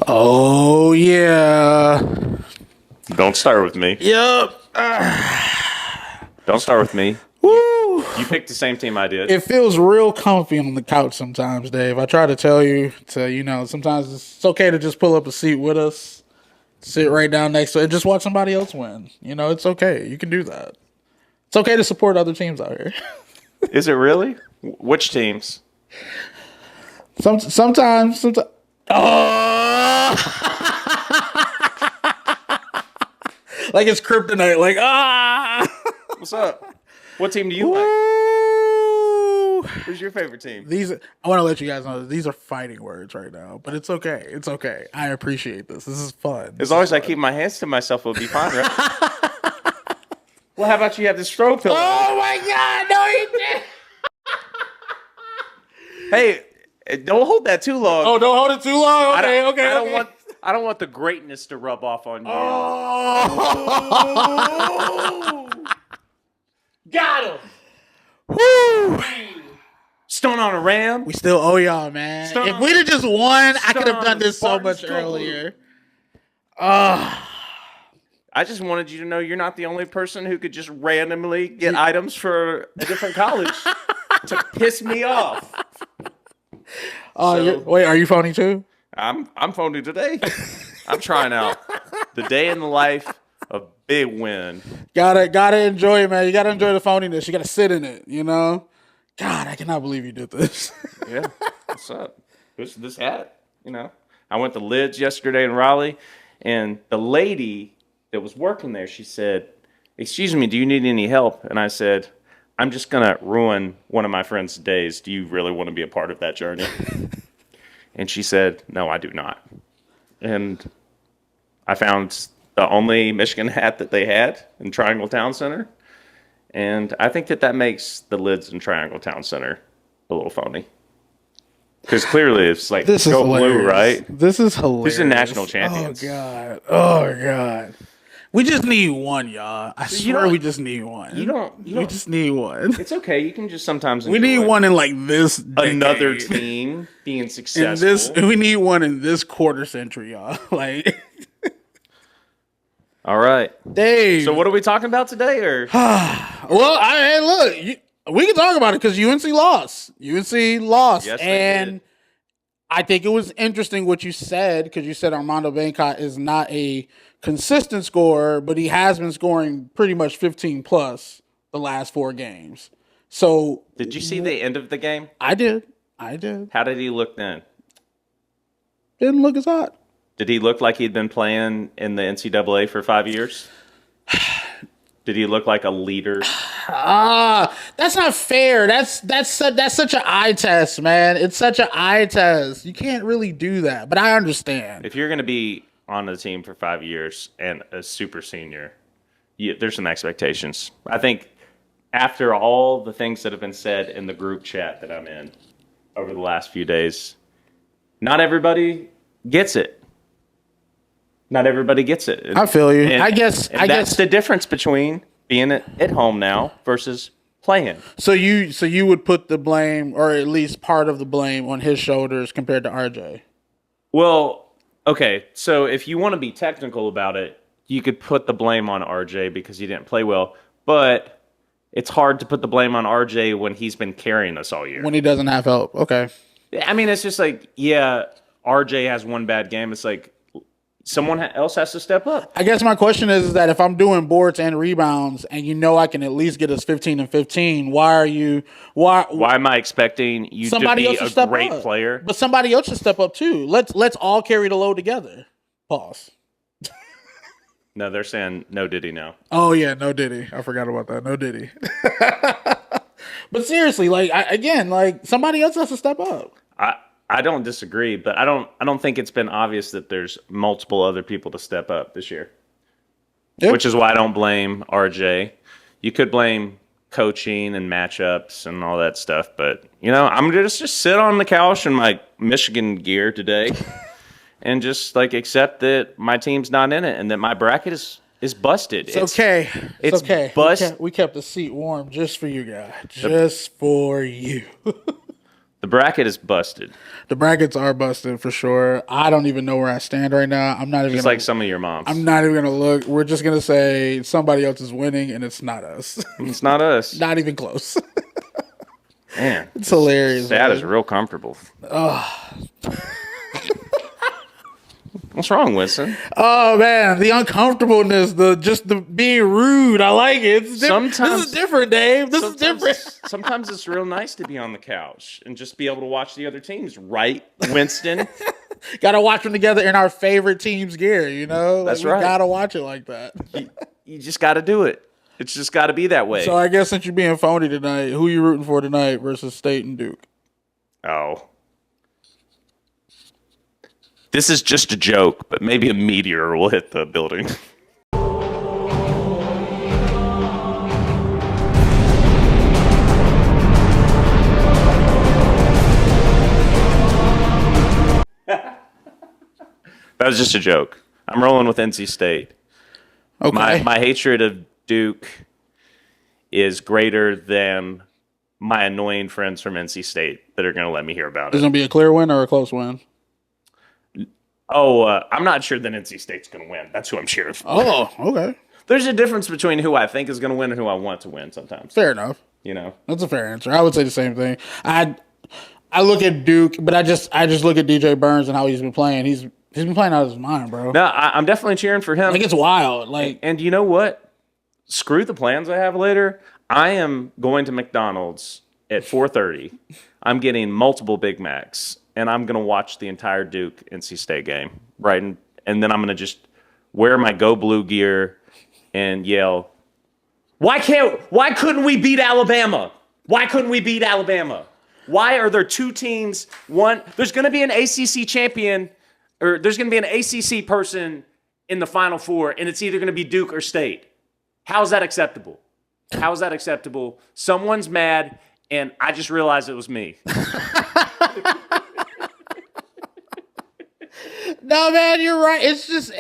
Oh, yeah. Don't start with me. Yep. Don't start with me. Woo. You picked the same team I did. It feels real comfy on the couch sometimes, Dave. I try to tell you sometimes it's okay to just pull up a seat with us, sit right down next to it, and just watch somebody else win. It's okay. You can do that. It's okay to support other teams out here. Is it really? Which teams? Sometimes. Oh! Like it's kryptonite. Like, What's up? What team do you like? Who's your favorite team? I want to let you guys know that these are fighting words right now, but it's okay. It's okay. I appreciate this. This is fun. As long as I keep my hands to myself, it'll be fine, right? Well, how about you have this stroke pillow? Oh my God! No, he did. Hey, don't hold that too long. Oh, don't hold it too long. Okay. I don't want the greatness to rub off on you. Oh. Got him. Woo. Stone on a ram. We still owe y'all, man. If we'd have just won, I could have done this so much earlier. I just wanted you to know you're not the only person who could just randomly get items for a different college to piss me off. Wait, are you phony too? I'm phony today. I'm trying out the day in the life of big win. Gotta enjoy it, man. You gotta enjoy the phoniness. You gotta sit in it. God, I cannot believe you did this. Yeah, what's up? This hat. I went to Lids yesterday in Raleigh, and the lady that was working there, she said, "Excuse me, do you need any help?" And I said, "I'm just gonna ruin one of my friend's days. Do you really want to be a part of that journey?" And she said, "No, I do not." And I found the only Michigan hat that they had in Triangle Town Center. And I think that makes the Lids in Triangle Town Center a little phony. Because clearly it's like, this go is hilarious. blue, right? This is hilarious. These are national champions. Oh, God. We just need one, y'all. I swear we just need one. We just need one. It's okay. You can just sometimes we need one in like this decade. Another team being successful. We need one in this quarter century, y'all. Like, all right. Dave. So what are we talking about today? Or well, we can talk about it because UNC lost. UNC lost. Yes, and they did. I think it was interesting what you said, because you said Armando Bacott is not a consistent scorer, but he has been scoring pretty much 15 plus the last 4 games. So did you see the end of the game? I did. How did he look then? Didn't look as hot. Did he look like he'd been playing in the NCAA for 5 years? Did he look like a leader? That's not fair. That's such an eye test, man. It's such an eye test. You can't really do that, but I understand. If you're going to be on the team for 5 years and a super senior, there's some expectations. I think after all the things that have been said in the group chat that I'm in over the last few days, not everybody gets it. Not everybody gets it. I feel you. And, I guess that's the difference between being at home now versus playing. So you would put the blame, or at least part of the blame, on his shoulders compared to RJ. Well, okay. So if you want to be technical about it, you could put the blame on RJ because he didn't play well. But it's hard to put the blame on RJ when he's been carrying us all year. When he doesn't have help. Okay. I mean, it's just like, yeah, RJ has one bad game. It's like, someone else has to step up. I guess my question is that if I'm doing boards and rebounds and I can at least get us 15 and 15, why am I expecting you to be a great player? But somebody else should step up too. Let's all carry the load together. Pause. No, they're saying no Diddy now. Oh yeah, no Diddy. I forgot about that. No Diddy. But seriously, somebody else has to step up. I don't disagree, but I don't think it's been obvious that there's multiple other people to step up this year. Yep. Which is why I don't blame RJ. You could blame coaching and matchups and all that stuff, but I'm gonna just sit on the couch in my Michigan gear today and just accept that my team's not in it and that my bracket is busted. It's okay. It's okay. We kept the seat warm just for you guys. Just for you. The bracket is busted. The brackets are busted for sure. I don't even know where I stand right now. I'm not even just like some of your moms. I'm not even gonna look. We're just gonna say somebody else is winning, and it's not us. It's not us. Not even close. Man, it's hilarious. That is real comfortable. What's wrong, Winston? Oh man, the uncomfortableness, the being rude. I like it. This is different, Dave. This is different. Sometimes it's real nice to be on the couch and just be able to watch the other teams, right, Winston? Gotta watch them together in our favorite team's gear, you know? That's right. Gotta watch it like that. You just gotta do it. It's just gotta be that way. So I guess since you're being phony tonight, who are you rooting for tonight versus State and Duke? Oh. This is just a joke, but maybe a meteor will hit the building. That was just a joke. I'm rolling with NC State. Okay. My hatred of Duke is greater than my annoying friends from NC State that are going to let me hear about it. Is it going to be a clear win or a close win? Oh, I'm not sure that NC State's going to win. That's who I'm cheering for. Oh, okay. There's a difference between who I think is going to win and who I want to win sometimes. Fair enough. You know? That's a fair answer. I would say the same thing. I look at Duke, but I just look at DJ Burns and how he's been playing. He's been playing out of his mind, bro. No, I'm definitely cheering for him. Like, it's wild. Like, and you know what? Screw the plans I have later. I am going to McDonald's at 4:30. I'm getting multiple Big Macs. And I'm going to watch the entire Duke NC State game, right? And then I'm going to just wear my Go Blue gear and yell, why couldn't we beat Alabama? Why couldn't we beat Alabama? Why are there two teams? There's going to be an ACC champion, or there's going to be an ACC person in the Final Four, and it's either going to be Duke or State. How is that acceptable? How is that acceptable? Someone's mad, and I just realized it was me. No, man, you're right. It's just,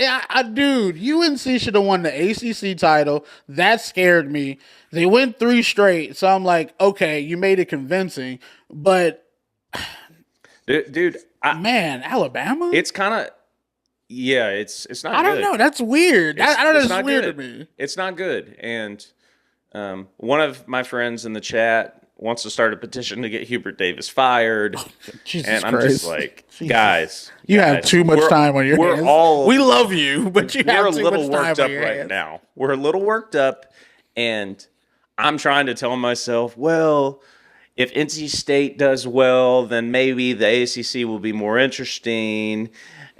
dude, UNC should have won the ACC title. That scared me. They went 3 straight, so I'm like, okay, you made it convincing, but dude, man, Alabama? It's kind of, yeah, it's not good. I don't know. That's weird. I don't know. It's weird good. to me. It's not good. And one of my friends in the chat wants to start a petition to get Hubert Davis fired. Jesus and I'm Christ. Just like, guys. You have too much time on your hands. We love you, but you have too much time on your hands. We're a little worked up right now. We're a little worked up, and I'm trying to tell myself, well, if NC State does well, then maybe the ACC will be more interesting.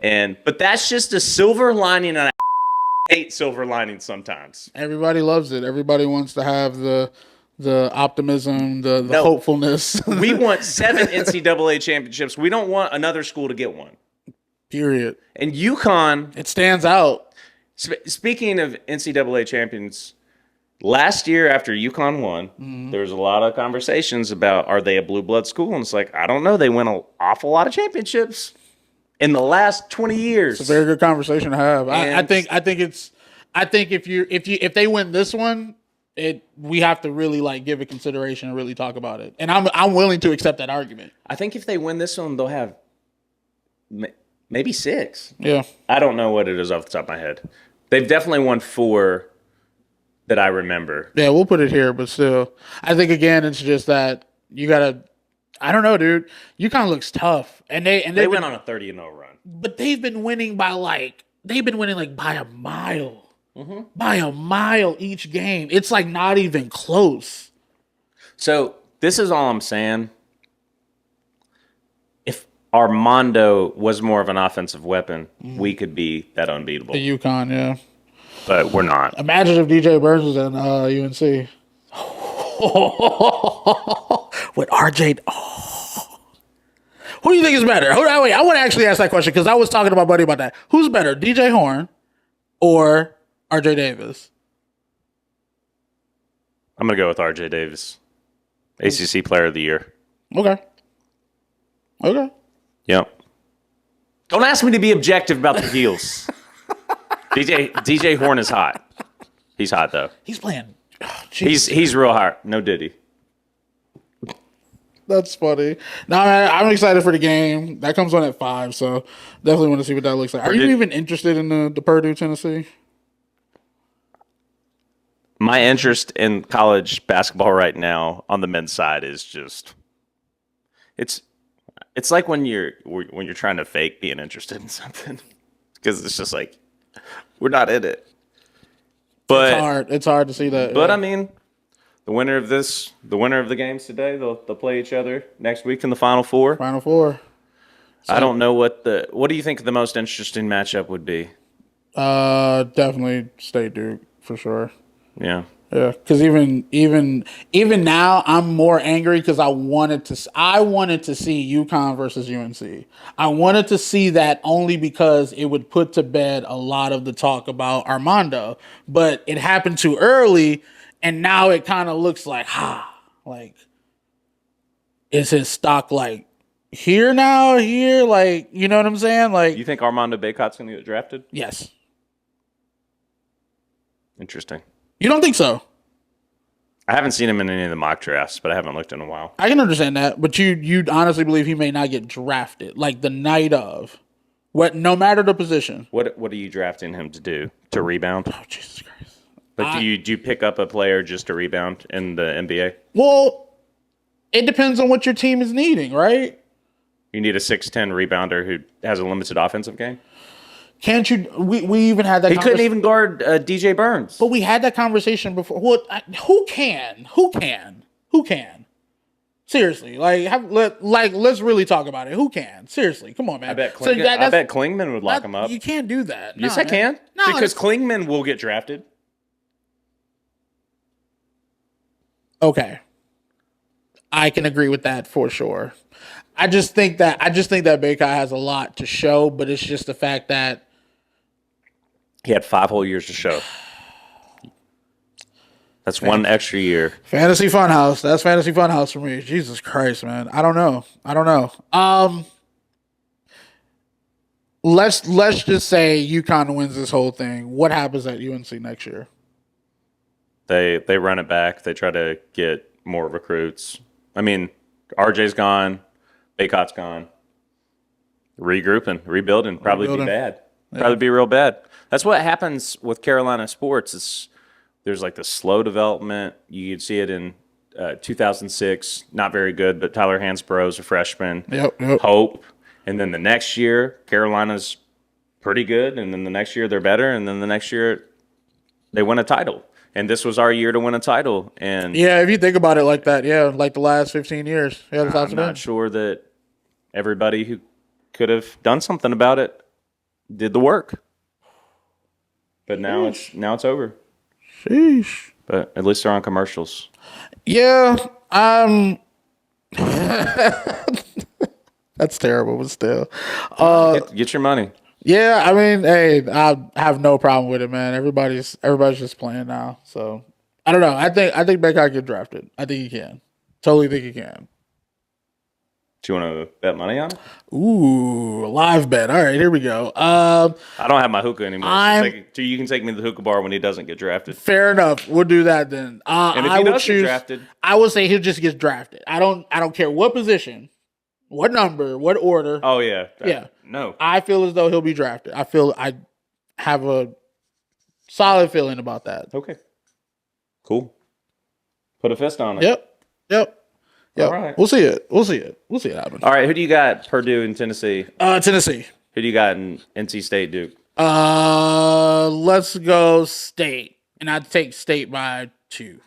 But that's just a silver lining, and I hate silver linings sometimes. Everybody loves it. Everybody wants to have the optimism, the hopefulness. We want 7 NCAA championships. We don't want another school to get one. Period. And UConn, it stands out. Speaking of NCAA champions, last year after UConn won, there was a lot of conversations about, are they a blue blood school? And it's like, I don't know. They win an awful lot of championships in the last 20 years. It's a very good conversation to have. I think if they win this one, we have to really like give it consideration and really talk about it. And I'm willing to accept that argument. I think if they win this one, they'll have maybe 6. Yeah. I don't know what it is off the top of my head. They've definitely won 4 that I remember. Yeah, we'll put it here, but still. I think again it's just that you gotta, I don't know, dude. UConn looks tough. And they went on a 30-0 run. But they've been winning by by a mile. Mm-hmm. By a mile each game. It's like not even close. So this is all I'm saying. If Armando was more of an offensive weapon, we could be that unbeatable. The UConn, yeah. But we're not. Imagine if DJ Burns was in UNC. With RJ. Who do you think is better? Wait, I want to actually ask that question because I was talking to my buddy about that. Who's better, DJ Horne or RJ Davis? I'm going to go with RJ Davis. ACC Player of the Year. Okay. Yep. Don't ask me to be objective about the heels. DJ Horne is hot. He's hot, though. He's playing. He's real hot. No Diddy. That's funny. No, man, I'm excited for the game. That comes on at 5, so definitely want to see what that looks like. Are you even interested in the Purdue, Tennessee? My interest in college basketball right now on the men's side is just it's like when you're trying to fake being interested in something because it's just like we're not in it. But it's hard to see that. But I mean, the winner of the games today, they'll play each other next week in the Final Four. Final Four. So, I don't know what do you think the most interesting matchup would be? Definitely State Duke for sure. Yeah. Yeah, because even now I'm more angry because I wanted to see UConn versus UNC. I wanted to see that only because it would put to bed a lot of the talk about Armando, but it happened too early, and now it kind of looks like like is his stock like here now? Here, like you know what I'm saying? Like you think Armando Bacott's going to get drafted? Yes. Interesting. You don't think so? I haven't seen him in any of the mock drafts, but I haven't looked in a while. I can understand that, but you honestly believe he may not get drafted, like the night of, no matter the position. What are you drafting him to do? To rebound? Oh, Jesus Christ! But do you pick up a player just to rebound in the NBA? Well, it depends on what your team is needing, right? You need a 6'10" rebounder who has a limited offensive game. Can't you? We even had that. He couldn't even guard DJ Burns. But we had that conversation before. Well, who can? Seriously, let's really talk about it. Who can? Seriously, come on, man. I bet Klingman would lock him up. You can't do that. Yes, I can. No, because Klingman will get drafted. Okay, I can agree with that for sure. I just think that Bacott has a lot to show, but it's just the fact that he had 5 whole years to show. That's one extra year. Fantasy Funhouse. That's Fantasy Funhouse for me. Jesus Christ, man. I don't know. Let's just say UConn wins this whole thing. What happens at UNC next year? They run it back. They try to get more recruits. I mean, RJ's gone. Bacott's gone. Regrouping, rebuilding, probably be bad. Yeah. Probably be real bad. That's what happens with Carolina sports. There's like the slow development. You could see it in 2006. Not very good, but Tyler Hansbrough's a freshman. Yep. Hope. And then the next year, Carolina's pretty good. And then the next year, they're better. And then the next year, they win a title. And this was our year to win a title. And yeah, if you think about it like that, yeah, like the last 15 years. Yeah, I'm not sure that everybody who could have done something about it did the work. But now it's over. Sheesh. But at least they're on commercials. Yeah. That's terrible, but still. Get your money. Yeah, I mean, hey, I have no problem with it, man. Everybody's just playing now. So I don't know. I think Bacott get drafted. I think he can. Totally think he can. Do you want to bet money on it? Ooh, live bet. All right, here we go. I don't have my hookah anymore. So you can take me to the hookah bar when he doesn't get drafted. Fair enough. We'll do that then. And if he does get drafted, I would say he'll just get drafted. I don't care what position, what number, what order. Oh yeah, yeah. No, I feel as though he'll be drafted. I have a solid feeling about that. Okay, cool. Put a fist on it. Yep. All right. We'll see it happen. All right. Who do you got? Purdue and Tennessee. Tennessee. Who do you got in NC State Duke? Let's go State, and I'd take State by 2.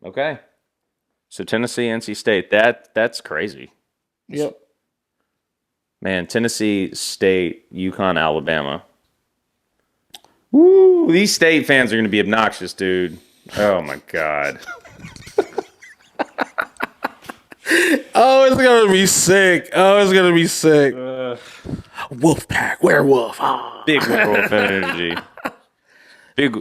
Okay. So Tennessee, NC State. That's crazy. Yep. Man, Tennessee State, UConn, Alabama. Woo! These State fans are going to be obnoxious, dude. Oh my God. Oh, it's gonna be sick. Wolfpack, werewolf. Oh. Big werewolf energy.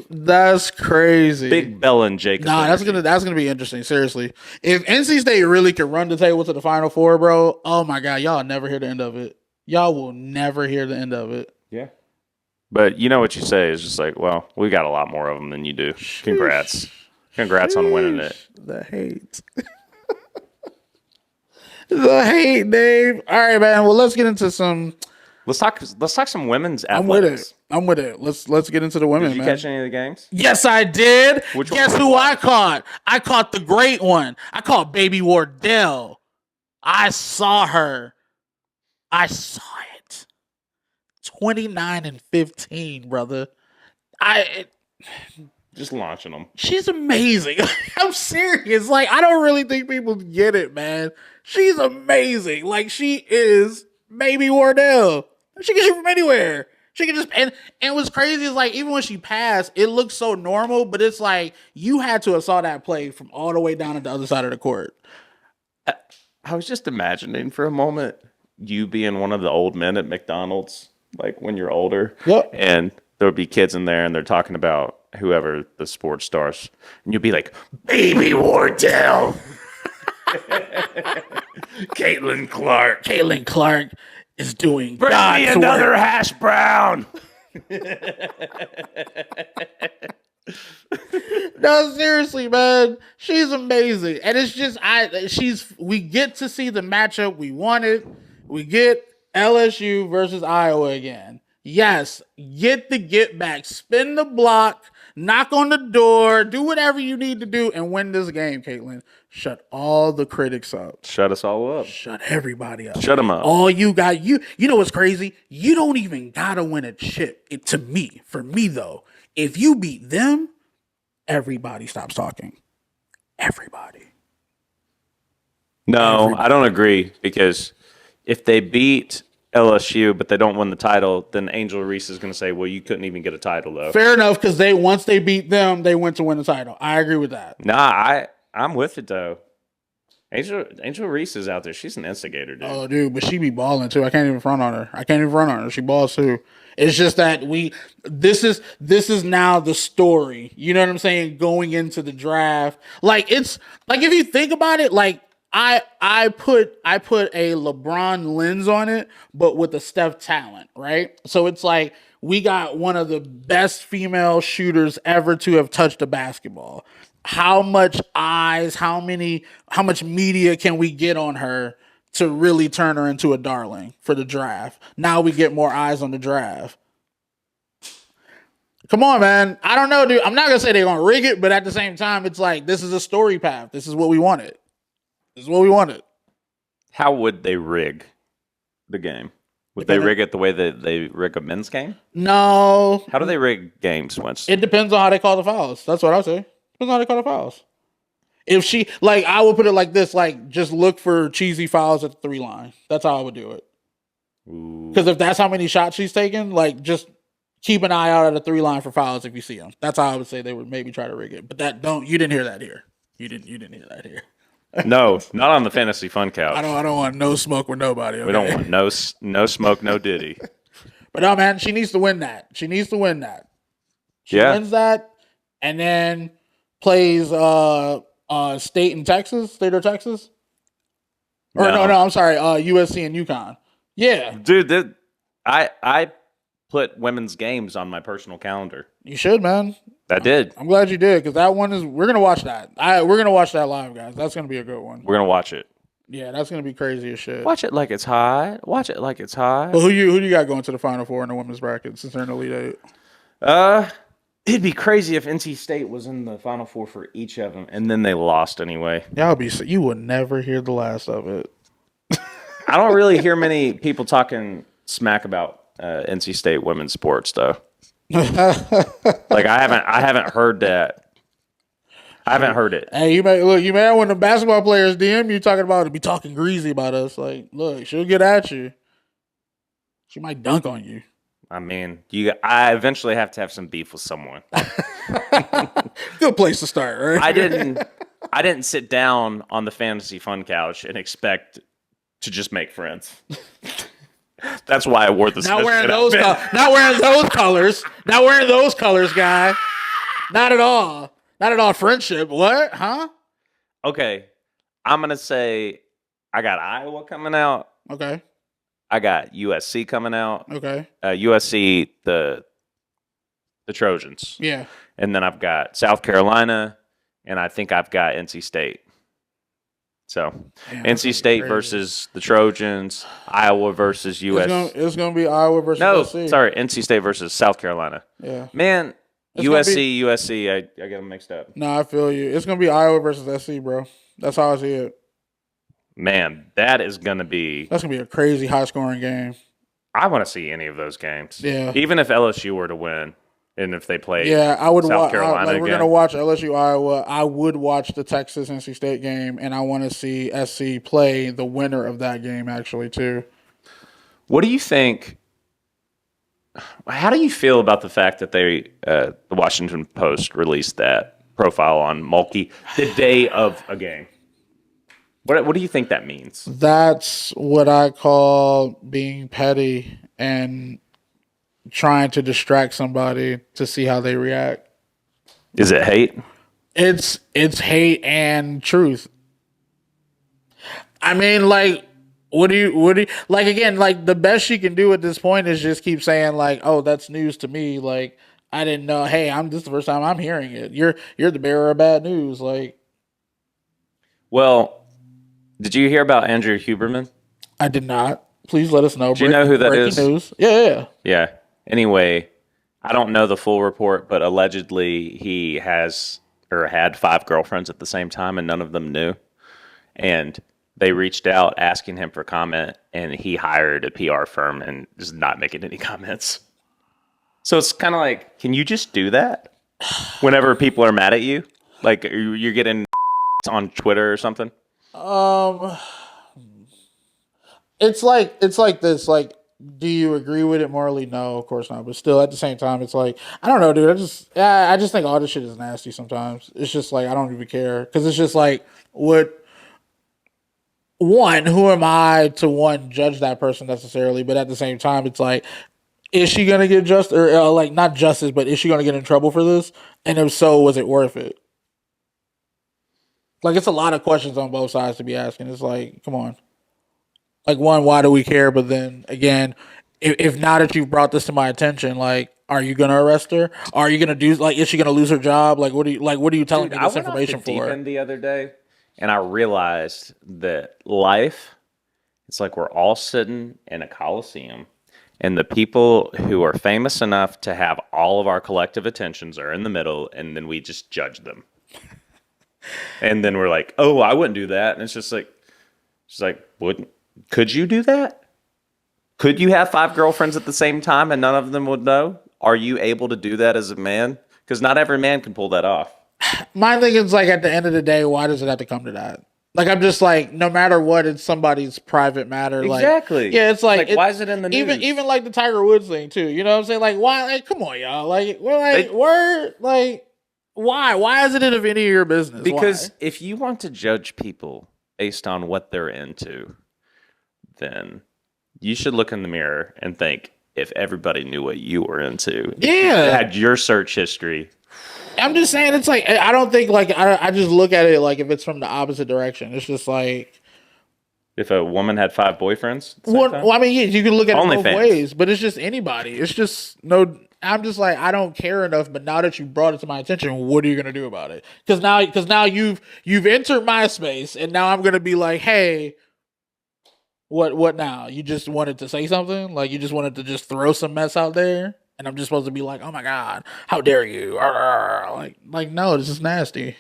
That's crazy. Big Bell and Jacob. Nah, that's gonna be interesting. Seriously, if NC State really could run the table to the Final Four, bro, oh my God, y'all never hear the end of it. Y'all will never hear the end of it. Yeah. But you know what you say is just like, well, we got a lot more of them than you do. Congrats on winning it. The hate. The hate, Dave. All right, man. Well, let's get into some. Let's talk some women's athletics. I'm with it. Let's get into the women. Did you catch any of the games? Yes, I did. Guess who I caught? I caught the great one. I caught Baby Wardell. I saw her. I saw it. 29-15, brother. Just launching them. She's amazing. I'm serious. Like, I don't really think people get it, man. She's amazing. Like, she is Baby Wardell. She can shoot from anywhere. She can just and what's crazy is like even when she passed, it looks so normal, but it's like you had to have saw that play from all the way down at the other side of the court. I was just imagining for a moment you being one of the old men at McDonald's, like when you're older. Yep. And there would be kids in there and they're talking about whoever the sports stars. And you'd be like, Baby Wardell. Caitlin Clark is doing Bring me another hash brown. No, seriously, man. She's amazing. And it's just we get to see the matchup we wanted. We get LSU versus Iowa again. Yes, get back, spin the block, knock on the door, do whatever you need to do and win this game, Caitlin. Shut all the critics up. Shut us all up. Shut everybody up. Shut them up. All you got, you know what's crazy? You don't even gotta win a chip. For me though, if you beat them, everybody stops talking. Everybody. No, I don't agree because if they beat LSU, but they don't win the title, then Angel Reese is going to say, well, you couldn't even get a title, though. Fair enough, because once they beat them, they went to win the title. I agree with that. Nah, I'm with it, though. Angel Reese is out there. She's an instigator, dude. Oh, dude, but she be balling, too. I can't even front on her. She balls, too. It's just that this is now the story. You know what I'm saying? Going into the draft. Like, it's, like, if you think about it, like, I put a LeBron lens on it, but with a Steph talent, right? So it's like we got one of the best female shooters ever to have touched a basketball. How much eyes, how much media can we get on her to really turn her into a darling for the draft? Now we get more eyes on the draft. Come on, man. I don't know, dude. I'm not gonna say they're gonna rig it, but at the same time, it's like this is a story path. This is what we wanted. This is what we wanted. How would they rig the game? Would they rig it the way that they rig a men's game? No. How do they rig games, Winston? It depends on how they call the fouls. That's what I say. Depends on how they call the fouls. If she, like, I would put it like this, like, just look for cheesy fouls at the 3 line. That's how I would do it. Because if that's how many shots she's taking, like, just keep an eye out at the 3 line for fouls if you see them. That's how I would say they would maybe try to rig it. But you didn't hear that here. You didn't hear that here. No, not on the Fantasy Fun Couch. I don't want no smoke with nobody. Okay? We don't want no smoke, no Diddy. But no, man, she needs to win that. She wins that, and then plays state of Texas. Or no, I'm sorry, USC and UConn. Yeah, dude, I put women's games on my personal calendar. You should, man. I did. I'm glad you did, because that one we're gonna watch that. We're gonna watch that live, guys. That's gonna be a good one. We're gonna watch it. Yeah, that's gonna be crazy as shit. Watch it like it's hot. Watch it like it's hot. Well, who do you got going to the Final Four in the women's bracket since they're in the Elite 8? It'd be crazy if NC State was in the Final Four for each of them, and then they lost anyway. You will never hear the last of it. I don't really hear many people talking smack about NC State women's sports, though. Like I haven't heard that. I haven't heard it. Hey, you may have one of the basketball players DM you talking about it, be talking greasy about us. Like, look, she'll get at you. She might dunk on you. I mean, I eventually have to have some beef with someone. Good place to start, right? I didn't sit down on the Fantasy Fun Couch and expect to just make friends. That's why I wore this. Not wearing those colors. Not wearing those colors, guy. Not at all. Not at all. Friendship. What? Huh? Okay. I'm gonna say I got Iowa coming out. Okay. I got USC coming out. Okay. USC the Trojans. Yeah. And then I've got South Carolina, and I think I've got NC State. So, NC State versus the Trojans, Iowa versus USC. It's going to be Iowa versus USC. No, sorry, NC State versus South Carolina. Yeah. Man, USC, I get them mixed up. No, I feel you. It's going to be Iowa versus SC, bro. That's how I see it. Man, that's going to be a crazy high-scoring game. I want to see any of those games. Yeah. Even if LSU were to win. And if they play I would South Carolina we're going to watch LSU, Iowa. I would watch the Texas NC State game, and I want to see SC play the winner of that game, actually, too. What do you think? How do you feel about the fact that the Washington Post released that profile on Mulkey the day of a game? What do you think that means? That's what I call being petty and trying to distract somebody to see how they react. Is it hate? It's hate and truth. I mean, like, what do you like? Again, like, the best she can do at this point is just keep saying, like, oh, that's news to me. Like, I didn't know. Hey, this is the first time I'm hearing it. You're the bearer of bad news. Like, well, did you hear about Andrew Huberman? I did not. Please let us know. Do you know who that is? News. Yeah. Anyway, I don't know the full report, but allegedly he has or had 5 girlfriends at the same time, and none of them knew. And they reached out asking him for comment, and he hired a PR firm and is not making any comments. So it's kind of like, can you just do that whenever people are mad at you? Like you're getting on Twitter or something? It's like this. Like, do you agree with it morally? No, of course not. But still, at the same time, it's like, I don't know, dude. I just think all this shit is nasty sometimes. It's just like, I don't even care. Because it's just like, who am I to judge that person necessarily? But at the same time, it's like, is she going to get not justice, but is she going to get in trouble for this? And if so, was it worth it? Like, it's a lot of questions on both sides to be asking. It's like, come on. Like, one, why do we care? But then again, if now that you've brought this to my attention, like, are you gonna arrest her? Are you gonna do is she gonna lose her job? Like, what are you telling me this information for? I went off the deep end the other day, and I realized that life, it's like we're all sitting in a coliseum, and the people who are famous enough to have all of our collective attentions are in the middle, and then we just judge them. And then we're like, oh, I wouldn't do that, and it's just like, wouldn't. Could you do that? Could you have 5 girlfriends at the same time and none of them would know? Are you able to do that as a man? Because not every man can pull that off. My thing is, like, at the end of the day, why does it have to come to that? Like, I'm just like, no matter what, it's somebody's private matter. Exactly. Like, yeah, it's like why is it in the news? Even like the Tiger Woods thing too. You know what I'm saying? Like, why? Like, come on, y'all. Like, we're like, why? Why is it of any of your business? Because if you want to judge people based on what they're into, then you should look in the mirror and think, if everybody knew what you were into, had your search history. I'm just saying, it's like, I don't think, like, I just look at it like if it's from the opposite direction. It's just like, if a woman had 5 boyfriends? Well, I mean, yeah, you can look at it both ways, but it's just anybody. It's just I'm just like, I don't care enough, but now that you brought it to my attention, what are you going to do about it? Because now you've entered my space, and now I'm going to be like, hey, what now? You just wanted to say something? Like, you just wanted to just throw some mess out there? And I'm just supposed to be like, oh my God, how dare you? Like, no, this is nasty.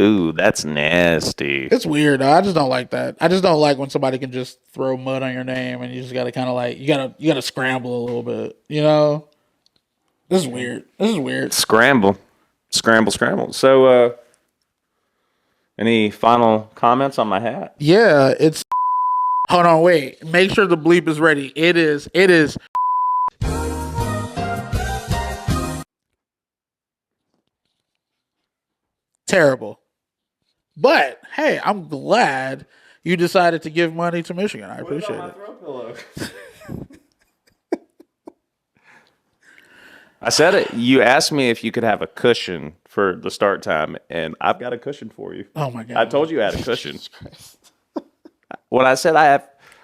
Ooh, that's nasty. It's weird, though. I just don't like that. I just don't like when somebody can just throw mud on your name and you just gotta kind of like, you gotta scramble a little bit, you know? This is weird. Scramble. So, any final comments on my hat? Yeah, it's hold on, wait. Make sure the bleep is ready. It is terrible. But hey, I'm glad you decided to give money to Michigan. I appreciate it. Throw pillow? I said it. You asked me if you could have a cushion for the start time, and I've got a cushion for you. Oh my God! I told you I had a cushion. When I said I've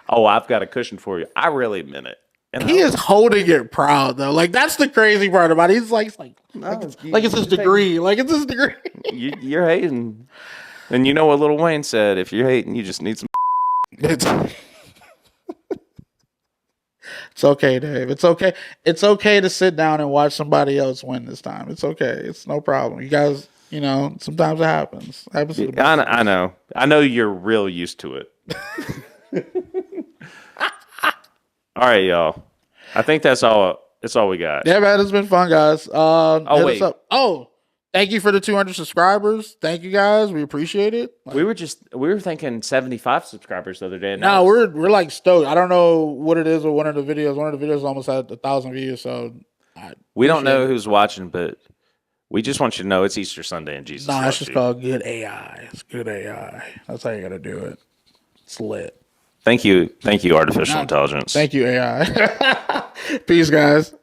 got a cushion for you, I really meant it. And he is holding it proud though. Like, that's the crazy part about it. He's like it's his degree. Like, it's his degree. You're hating. And you know what Lil Wayne said? If you're hating, you just need some. It's okay, Dave. It's okay. It's okay to sit down and watch somebody else win this time. It's okay. It's no problem. You guys, sometimes it happens. I know. I know you're real used to it. All right, y'all. I think that's all. That's all we got. Yeah, man. It's been fun, guys. Wait. Thank you for the 200 subscribers. Thank you, guys. We appreciate it. We were thinking 75 subscribers the other day. No, we're like stoked. I don't know what it is with one of the videos. One of the videos almost had 1,000 views. So we don't know who's watching, but we just want you to know it's Easter Sunday and Jesus. It's just called good AI. It's good AI. That's how you got to do it. It's lit. Thank you, artificial intelligence. Thank you, AI. Peace, guys.